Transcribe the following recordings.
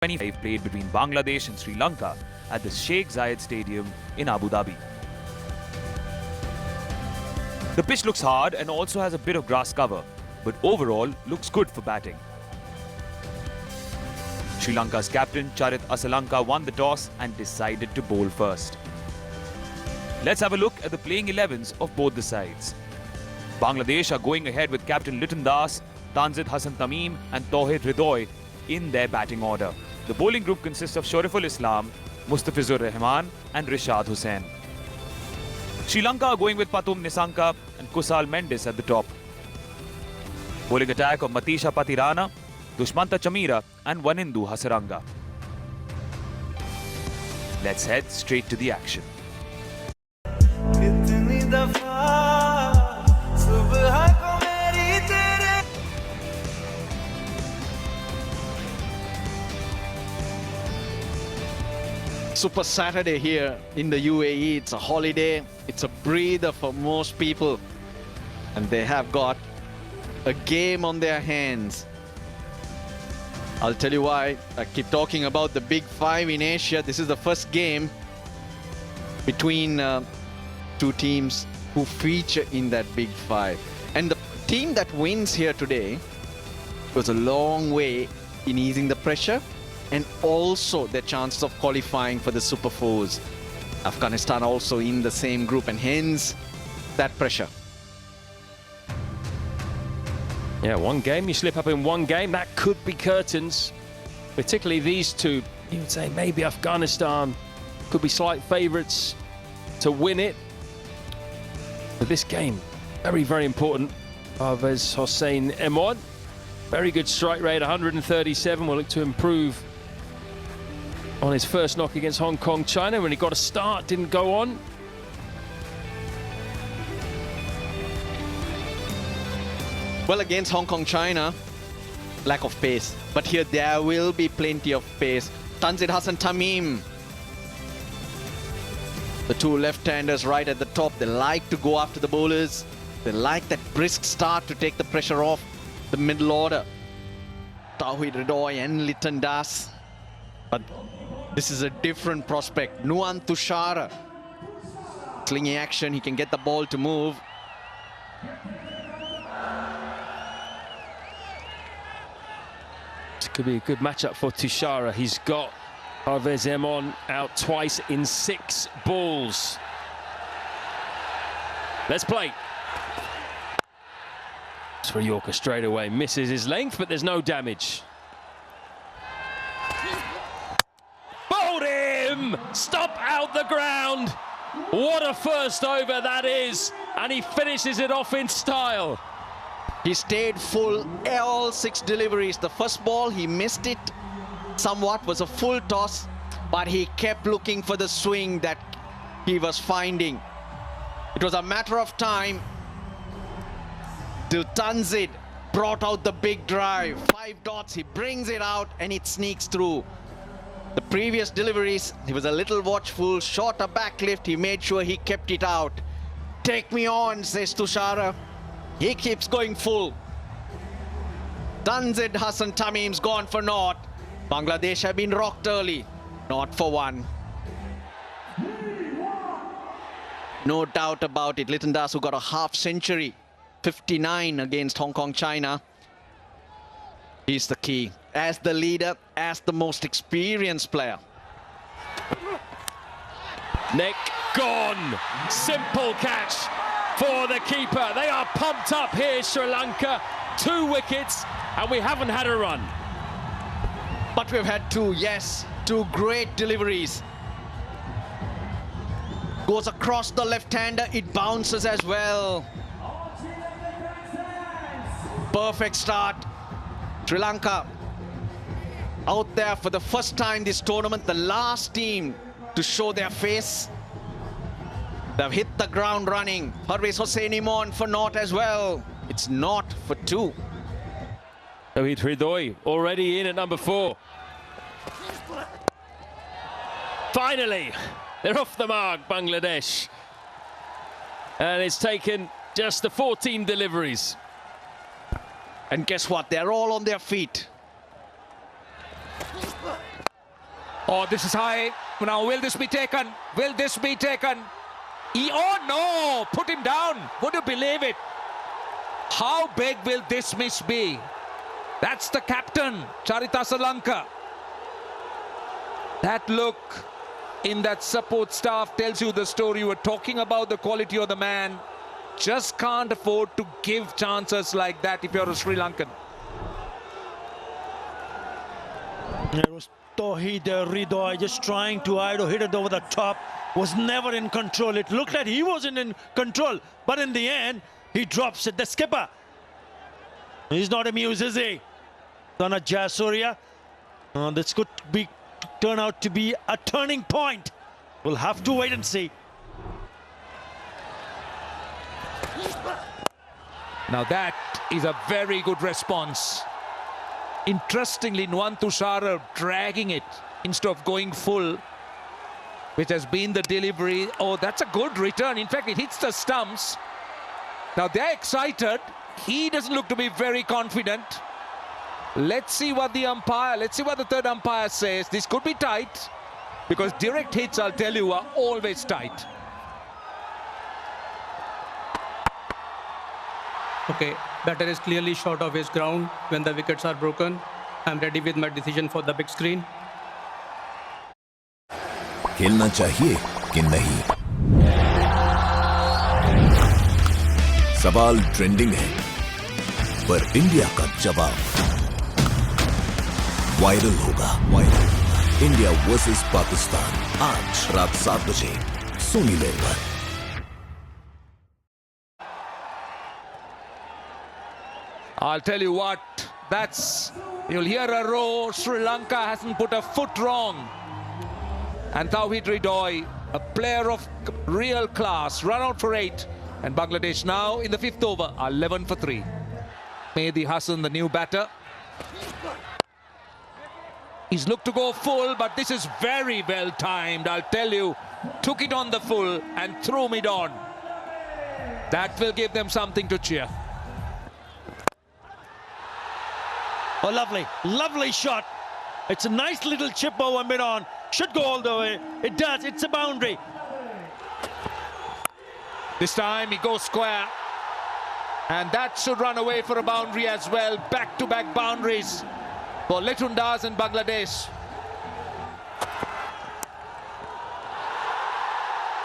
25 played between Bangladesh and Sri Lanka at the Sheikh Zayed Stadium in Abu Dhabi. The pitch looks hard and also has a bit of grass cover, but overall looks good for batting. Sri Lanka's captain Charit Asalanka won the toss and decided to bowl first. Let's have a look at the playing 11s of both the sides. Bangladesh are going ahead with captain Liton Das, Tanzid Hassan Tamim and Tauhid Hridoy in their batting order. The bowling group consists of Shoriful Islam, Mustafizur Rahman and Rishad Hussain. Sri Lanka are going with Patum Nisanka and Kusal Mendes at the top. Bowling attack of Matisha Patirana, Dushmanta Chamira and Wanindu Hasaranga. Let's head straight to the action. Super Saturday here in the UAE. It's a holiday. It's a breather for most people. And they have got a game on their hands. I'll tell you why. I keep talking about the Big Five in Asia. This is the first game between two teams who feature in that Big Five. And the team that wins here today goes a long way in easing the pressure and also their chances of qualifying for the Super Fours. Afghanistan also in the same group, and hence that pressure. Yeah, one game, you slip up in one game, that could be curtains. Particularly these two, you would say maybe Afghanistan could be slight favourites to win it. But this game, very, very important. Parvez Hossain Emon, very good strike rate, 137, will look to improve on his first knock against Hong Kong, China, when he got a start, didn't go on. Well, against Hong Kong, China, lack of pace. But here there will be plenty of pace. Tanzid Hassan Tamim. The two left-handers right at the top, they like to go after the bowlers. They like that brisk start to take the pressure off the middle order. Tauhid Hridoy and Liton Das. But this is a different prospect. Nuan Tushara. Slingy action, he can get the ball to move. This could be a good matchup for Tushara. He's got Parvez Emon out twice in 6 balls. Let's play. Sri Yorker straight away misses his length, but there's no damage. Bowled him! Stop out the ground! What a first over that is! And he finishes it off in style. He stayed full all 6 deliveries. The first ball, he missed it somewhat, was a full toss, but he kept looking for the swing that he was finding. It was a matter of time till Tanzid brought out the big drive. 5 dots, he brings it out and it sneaks through. The previous deliveries, he was a little watchful, shorter back lift, he made sure he kept it out. Take me on, says Tushara. He keeps going full. Tanzid Hassan Tamim's gone for naught. Bangladesh have been rocked early, not for 1. No doubt about it. Liton Das, who got a half century, 59 against Hong Kong, China. He's the key. As the leader, as the most experienced player. Neck gone. Simple catch for the keeper. They are pumped up here, Sri Lanka. 2 wickets, and we haven't had a run. But we've had 2, yes. 2 great deliveries. Goes across the left-hander, it bounces as well. Perfect start. Sri Lanka out there for the first time this tournament, the last team to show their face. They've hit the ground running. Parvez Hossain Emon for naught as well. It's naught for 2. Tauhid Hridoy already in at number 4. Finally, they're off the mark, Bangladesh. And it's taken just the 14 deliveries. And guess what? They're all on their feet. Oh, this is high. Now, will this be taken? Will this be taken? Oh, no! Put him down. Would you believe it? How big will this miss be? That's the captain, Charit Asalanka. That look in that support staff tells you the story. You were talking about the quality of the man. Just can't afford to give chances like that if you're a Sri Lankan. It was Tauhid Ridoy just trying to hit it over the top. Was never in control. It looked like he wasn't in control, but in the end, he drops it. The skipper, he's not amused, is he? Donna Jayasuriya. This could turn out to be a turning point. We'll have to wait and see. Now that is a very good response. Interestingly, Nuwan Tushara dragging it instead of going full, which has been the delivery. Oh, that's a good return. In fact, it hits the stumps. Now they're excited. He doesn't look to be very confident. Let's see what the third umpire says. This could be tight, because direct hits, I'll tell you, are always tight. Okay, batter is clearly short of his ground when the wickets are broken. I'm ready with my decision for the big screen. खेलना चाहिए कि नहीं? सवाल trending है, पर India का जवाब viral होगा। इंडिया वर्सेस पाकिस्तान आज रात 7 बजे सोनी लाइव पर। I'll tell you what, you'll hear a roar. Sri Lanka hasn't put a foot wrong. And Tauhid Ridoy, a player of real class, run out for 8. And Bangladesh now in the 5th over are 11 for 3. Mehdi Hassan, the new batter. He's looked to go full, but this is very well timed, I'll tell you. Took it on the full and threw it on. That will give them something to cheer. Oh, lovely shot. It's a nice little chip over mid-on. Should go all the way. It does. It's a boundary. This time he goes square. And that should run away for a boundary as well. Back-to-back boundaries for Letundas and Bangladesh.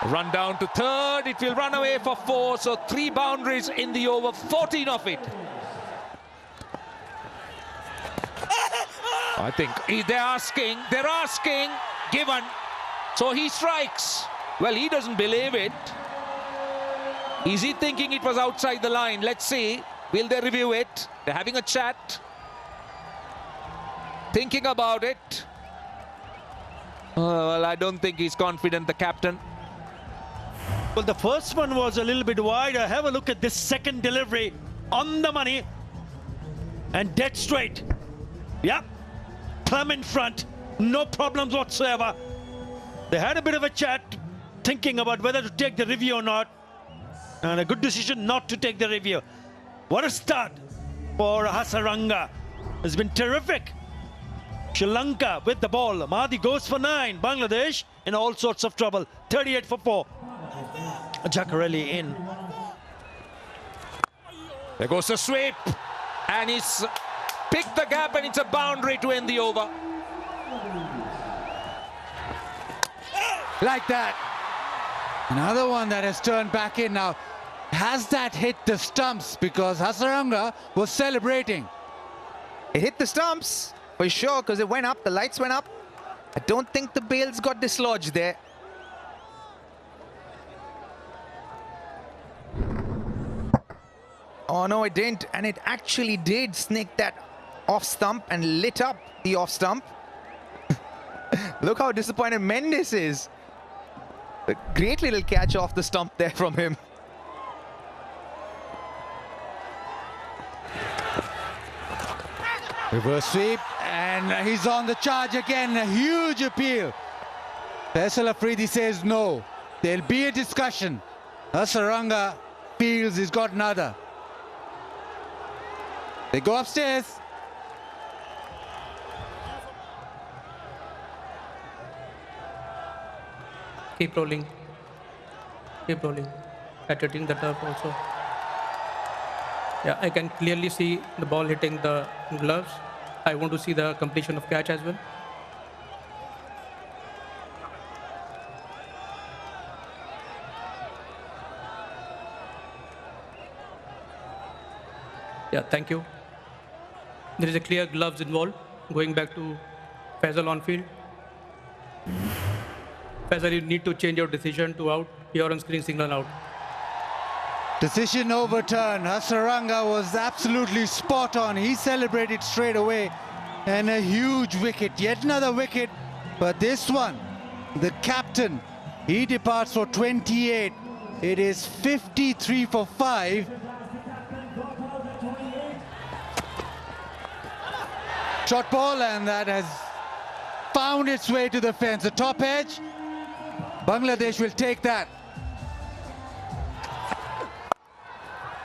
Run down to third. It will run away for 4. So 3 boundaries in the over, 14 of it. I think they're asking, given. So he strikes. Well, he doesn't believe it. Is he thinking it was outside the line? Let's see. Will they review it? They're having a chat. Thinking about it. Well, I don't think he's confident, the captain. Well, the first one was a little bit wider. Have a look at this second delivery. On the money. And dead straight. Yep. Plumb in front. No problems whatsoever. They had a bit of a chat, thinking about whether to take the review or not. And a good decision not to take the review. What a start for Hasaranga. It's been terrific. Sri Lanka with the ball. Mahdi goes for 9. Bangladesh in all sorts of trouble. 38 for 4. Jaccarelli in. There goes the sweep. And he's picked the gap, and it's a boundary to end the over. Like that. Another one that has turned back in now. Has that hit the stumps? Because Hasaranga was celebrating. It hit the stumps for sure, because it went up, the lights went up. I don't think the bails got dislodged there. Oh no, it didn't, and it actually did snake that off stump and lit up the off stump. Look how disappointed Mendes is. A great little catch off the stump there from him. Reverse sweep, and he's on the charge again. A huge appeal. Faisal Afridi says no. There'll be a discussion. Hasaranga feels he's got another. They go upstairs. Keep rolling. Keep rolling. Hitting the turf also. Yeah, I can clearly see the ball hitting the gloves. I want to see the completion of catch as well. Yeah, thank you. There is a clear gloves involved. Going back to Faisal on field. Faisal, you need to change your decision to out. Your on-screen signal out. Decision overturned. Hasaranga was absolutely spot on. He celebrated straight away. And a huge wicket, yet another wicket. But this one, the captain, he departs for 28. It is 53 for 5. Shot ball, and that has found its way to the fence. The top edge, Bangladesh will take that.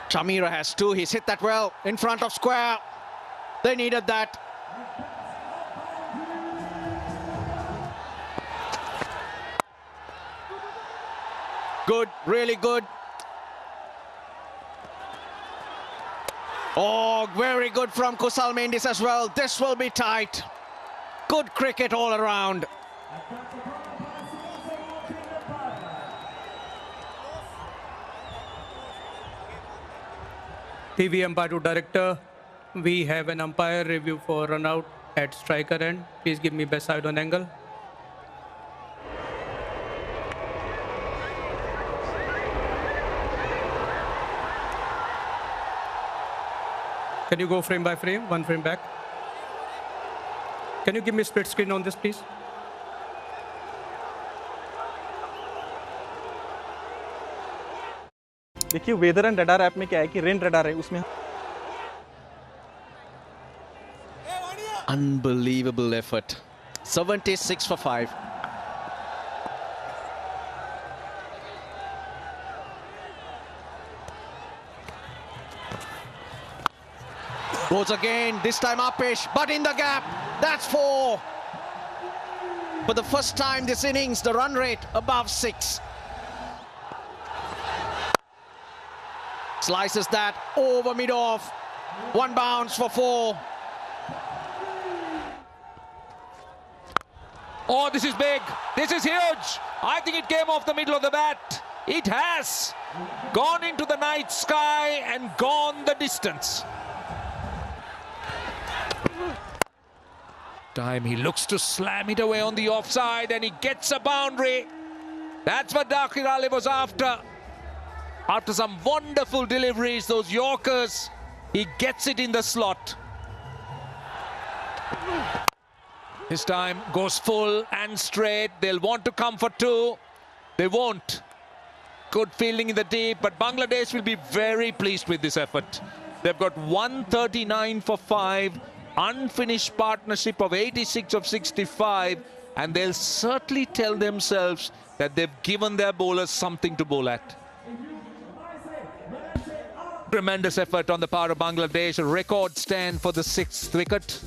Chamira has two. He's hit that well in front of square. They needed that. Good, really good. Oh, very good from Kusal Mendis as well. This will be tight. Good cricket all around. TV umpire to director. We have an umpire review for run out at striker end. Please give me best side on angle. Can you go frame by frame, one frame back? Can you give me split screen on this, please? देखिए weather and radar app में क्या है कि rain radar है उसमें Unbelievable effort. 76 for 5. Goes again, this time upish, but in the gap. That's 4. For the first time this innings, the run rate above 6. Slices that over mid-off. One bounce for 4. Oh, this is big. This is huge. I think it came off the middle of the bat. It has gone into the night sky and gone the distance. Time he looks to slam it away on the offside and he gets a boundary. That's what Dakir Ali was after. After some wonderful deliveries, those Yorkers, he gets it in the slot. This time goes full and straight. They'll want to come for 2. They won't. Good fielding in the deep, but Bangladesh will be very pleased with this effort. They've got 139 for 5, unfinished partnership of 86 of 65, and they'll certainly tell themselves that they've given their bowlers something to bowl at. Tremendous effort on the part of Bangladesh. A record stand for the 6th wicket.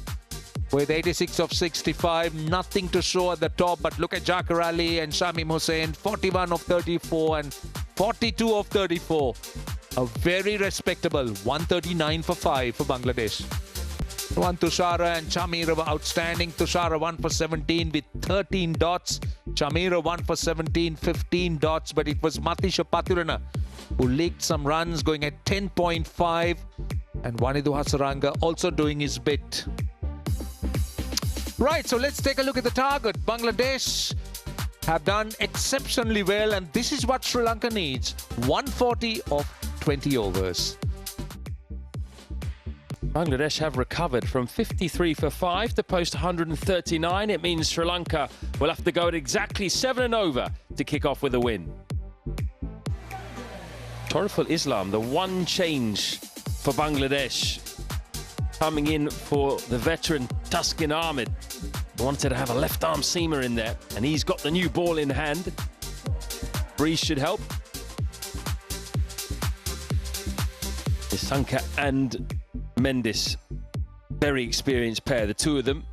With 86 of 65, nothing to show at the top, but look at Dakir Ali and Shamim Hussain, 41 of 34 and 42 of 34. A very respectable 139 for 5 for Bangladesh. Tushara and Chamira were outstanding. Tushara 1 for 17 with 13 dots. Chamira 1 for 17, 15 dots, but it was Matisha Pathurana who leaked some runs, going at 10.5, and Wanidu Hasaranga also doing his bit. Right, so let's take a look at the target. Bangladesh have done exceptionally well, and this is what Sri Lanka needs. 140 of 20 overs. Bangladesh have recovered from 53 for 5 to post 139. It means Sri Lanka will have to go at exactly 7 and over to kick off with a win. Toriful Islam, the one change for Bangladesh, coming in for the veteran Tuskin Ahmed. Wanted to have a left-arm seamer in there, and he's got the new ball in hand. Breeze should help. Isanka and Mendis, very experienced pair, the two of them.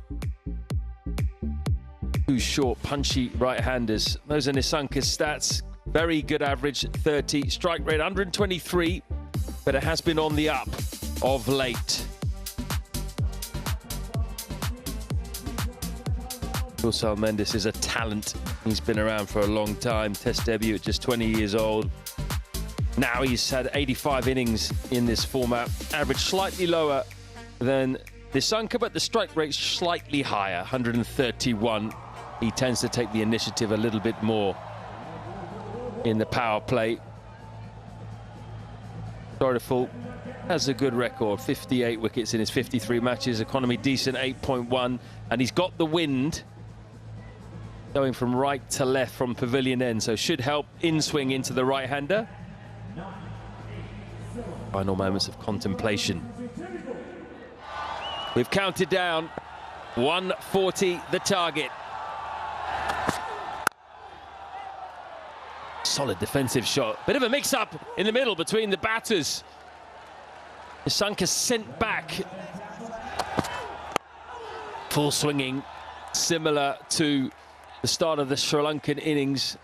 Two short, punchy right-handers. Those are Nissanka's stats. Very good average, 30. Strike rate, 123. But it has been on the up of late. Kusal Mendes is a talent. He's been around for a long time. Test debut at just 20 years old. Now he's had 85 innings in this format. Average slightly lower than Nissanka, but the strike rate's slightly higher, 131. He tends to take the initiative a little bit more in the power play. Sorriful has a good record, 58 wickets in his 53 matches, economy decent, 8.1, and he's got the wind going from right to left from pavilion end, so should help in swing into the right-hander. Final moments of contemplation. We've counted down, 140 the target. Solid defensive shot. Bit of a mix-up in the middle between the batters. Nissanka sent back. Full swinging, similar to the start of the Sri Lankan innings.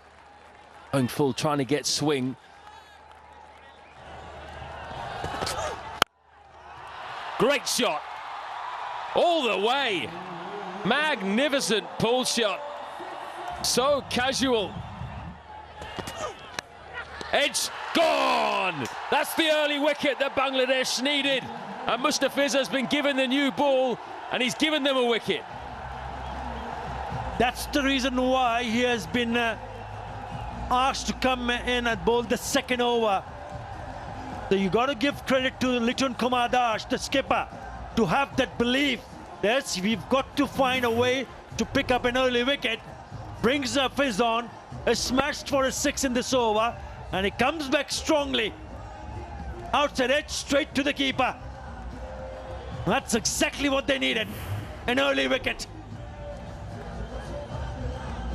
Going full, trying to get swing. Great shot. All the way. Magnificent pull shot. So casual. Edge gone. That's the early wicket that Bangladesh needed. And Mustafiz has been given the new ball, and he's given them a wicket. That's the reason why he has been asked to come in and bowl the second over. So you got to give credit to Litun Kumar Das, the skipper, to have that belief. Yes, we've got to find a way to pick up an early wicket. Brings the fizz on, is smashed for a 6 in this over, and he comes back strongly. Outside edge, straight to the keeper. That's exactly what they needed, an early wicket.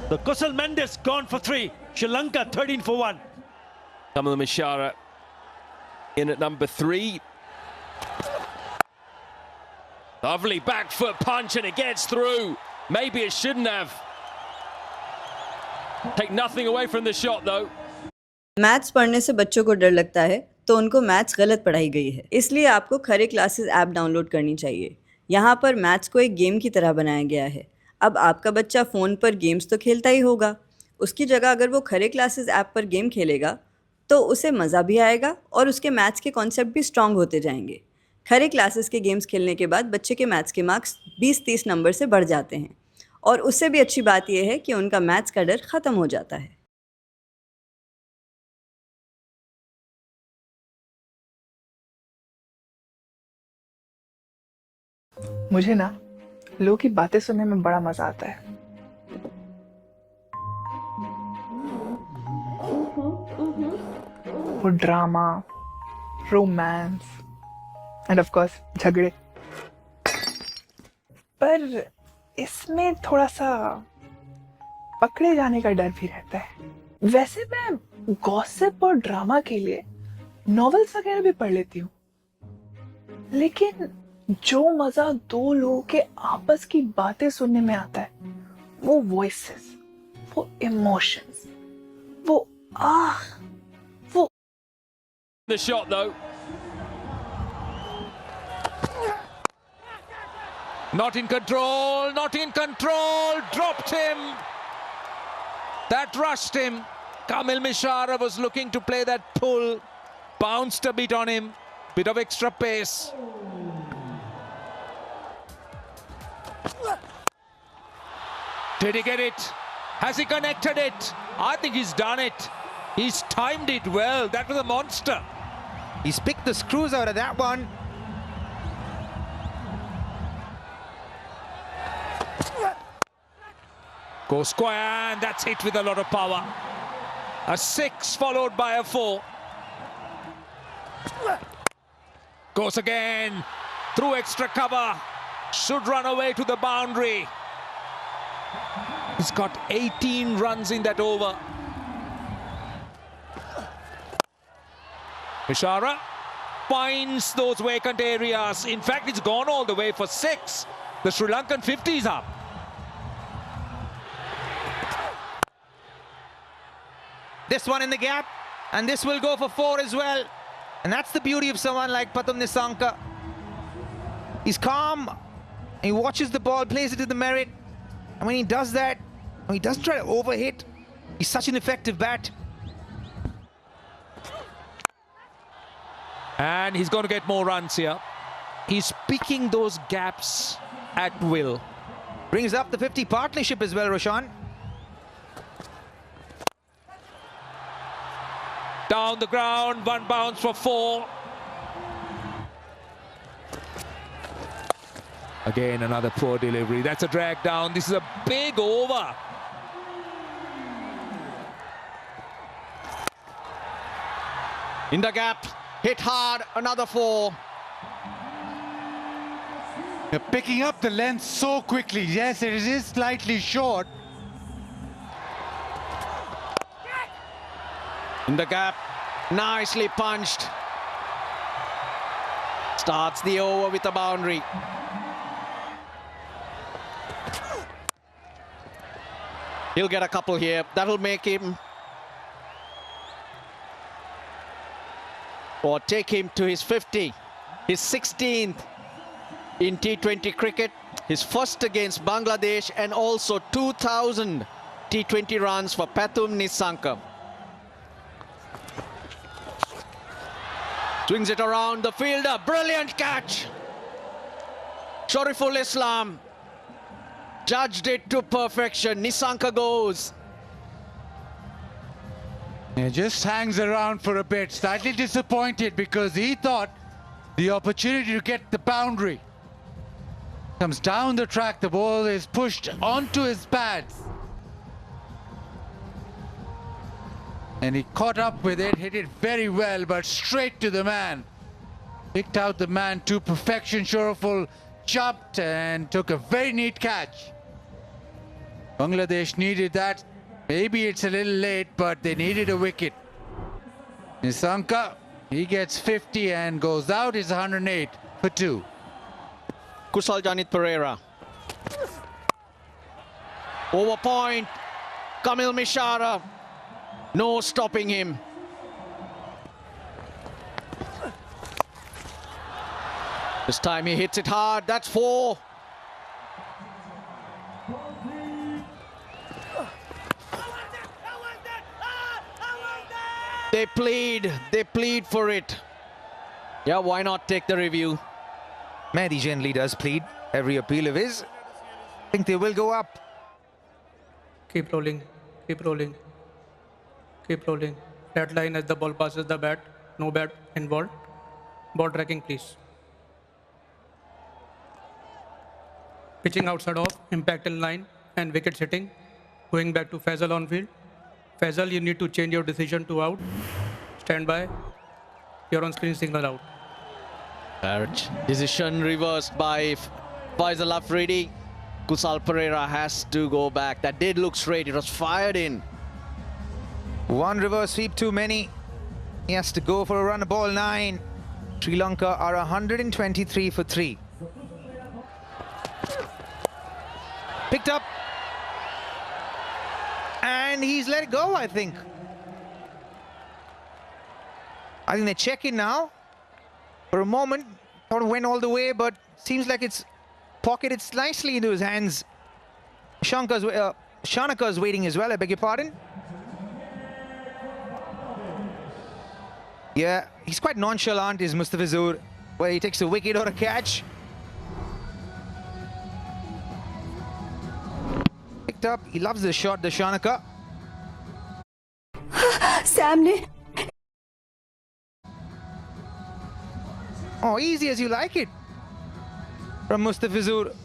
The Kusal Mendes gone for 3. Sri Lanka 13 for 1. Kamal Mishara in at number 3. Lovely back foot punch, and it gets through. Maybe it shouldn't have. Take nothing away from the shot though. Maths पढ़ने से बच्चों को डर लगता है तो उनको maths गलत पढ़ाई गई है, इसलिए आपको खरे क्लासेस ऐप डाउनलोड करनी चाहिए। यहाँ पर मैथ्स को एक गेम की तरह बनाया गया है। अब आपका बच्चा फ़ोन पर गेम्स तो खेलता ही होगा, उसकी जगह अगर वो खरे क्लासेस ऐप पर गेम खेलेगा तो उसे मज़ा भी आएगा और उसके मैथ्स के कॉन्सेप्ट भी स्ट्रॉन्ग होते जाएंगे। खरे क्लासेस के गेम्स खेलने के बाद बच्चे के मैथ्स के मार्क्स 20-30 नंबर से बढ़ जाते हैं, और उससे भी अच्छी बात यह है कि उनका मैथ्स का डर ख़त्म हो जाता है। मुझे ना लोगों की बातें सुनने में बड़ा मजा आता है। वो drama, romance end of course झगड़े, पर इसमें थोड़ा सा पकड़े जाने का डर भी रहता है। वैसे मैं गॉसिप और ड्रामा के लिए नॉवेल्स वगैरह भी पढ़ लेती हूँ, लेकिन जो मजा दो लोगों के आपस की बातें सुनने में आता है, वो वॉइसेस, वो इमोशंस, वो वो The shot though. Not in control, not in control, dropped him. That rushed him. Kamil Mishara was looking to play that pull, bounced a bit on him, bit of extra pace. Did he get it? Has he connected it? I think he's done it. He's timed it well. That was a monster. He's picked the screws out of that one. Goes square, and that's hit with a lot of power. A 6 followed by a 4. Goes again, through extra cover. Should run away to the boundary. He's got 18 runs in that over. Mishara finds those vacant areas. In fact, it's gone all the way for 6. The Sri Lankan 50 is up. This one in the gap, and this will go for 4 as well. And that's the beauty of someone like Pathum Nissanka. He's calm, he watches the ball, plays it to the merit. And when he does that, when he doesn't try to overhit, he's such an effective bat. And he's going to get more runs here. He's picking those gaps at will. Brings up the 50 partnership as well, Roshan. Down the ground, 1 bounce for 4. Again, another poor delivery. That's a drag down. This is a big over. In the gap, hit hard, another 4. They're picking up the length so quickly. Yes, it is slightly short. In the gap, nicely punched. Starts the over with a boundary. He'll get a couple here. That'll make him, or take him to his 50. His 16th in T20 cricket. His first against Bangladesh, and also 2,000 T20 runs for Pathum Nissanka. Swings it around the fielder. Brilliant catch. Shariful Islam judged it to perfection. Nissanka goes. He just hangs around for a bit, slightly disappointed because he thought the opportunity to get the boundary. Comes down the track, the ball is pushed onto his pads. And he caught up with it, hit it very well, but straight to the man. Picked out the man to perfection. Shariful jumped and took a very neat catch. Bangladesh needed that. Maybe it's a little late, but they needed a wicket. Nissanka, he gets 50 and goes out. It's 108 for 2. Kusal Janit Pereira. Over point. Kamil Mishara. No stopping him. This time he hits it hard. That's 4. They plead for it. Yeah, why not take the review? Mehdi generally does plead every appeal of his. I think they will go up. Keep rolling, keep rolling, keep rolling. Flat line as the ball passes the bat. No bat involved. Ball tracking, please. Pitching outside off, impact in line, and wicket hitting. Going back to Faisal on field. Faisal, you need to change your decision to out. Stand by. Your on-screen signal out. Decision reversed by Faisal Afridi. Kusal Pereira has to go back. That did look straight. It was fired in. 1 reverse sweep too many. He has to go for a run, ball 9. Sri Lanka are 123 for 3. Picked up. And he's let it go, I think. I think they're checking now. For a moment, thought it went all the way, but seems like it's pocketed nicely into his hands. Shanaka's waiting as well, I beg your pardon. Yeah, he's quite nonchalant, is Mustafizur, where he takes a wicket or a catch. Picked up, he loves the shot, the Shanaka. सामने Oh, easy as you like it from Mustafizur.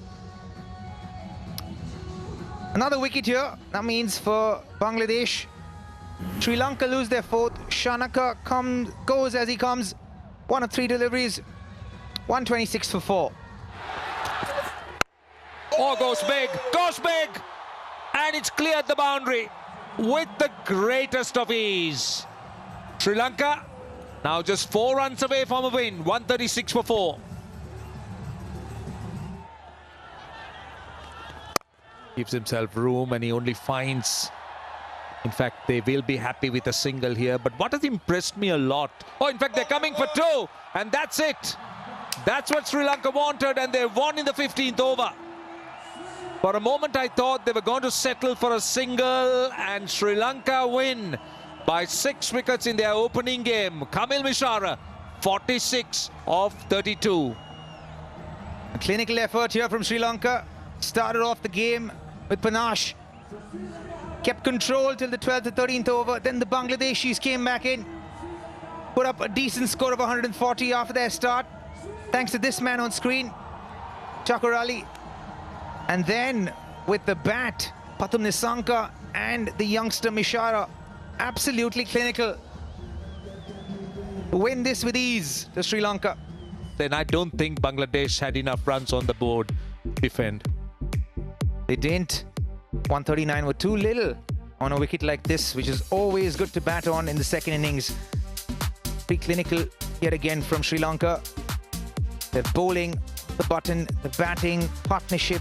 Another wicket here. That means for Bangladesh, Sri Lanka lose their 4th. Shanaka goes as he comes. 1 of 3 deliveries. 126 for 4. Oh, goes big, and it's cleared the boundary with the greatest of ease. Sri Lanka now just 4 runs away from a win, 136 for 4. Gives himself room, and he only finds In fact, they will be happy with a single here. But what has impressed me a lot... Oh, in fact, they're coming for two. And that's it. That's what Sri Lanka wanted. And they won in the 15th over. For a moment, I thought they were going to settle for a single. And Sri Lanka win by 6 wickets in their opening game. Kamil Mishara, 46 of 32. A clinical effort here from Sri Lanka. Started off the game with panache. Kept control till the 12th to 13th over. Then the Bangladeshis came back in. Put up a decent score of 140 after their start. Thanks to this man on screen, Chakar Ali. And then with the bat, Pathum Nisanka and the youngster Mishara. Absolutely clinical. Win this with ease to Sri Lanka. Then I don't think Bangladesh had enough runs on the board to defend. They didn't. 139 were too little on a wicket like this, which is always good to bat on in the second innings. Pretty clinical yet again from Sri Lanka. They're bowling the button, the batting partnership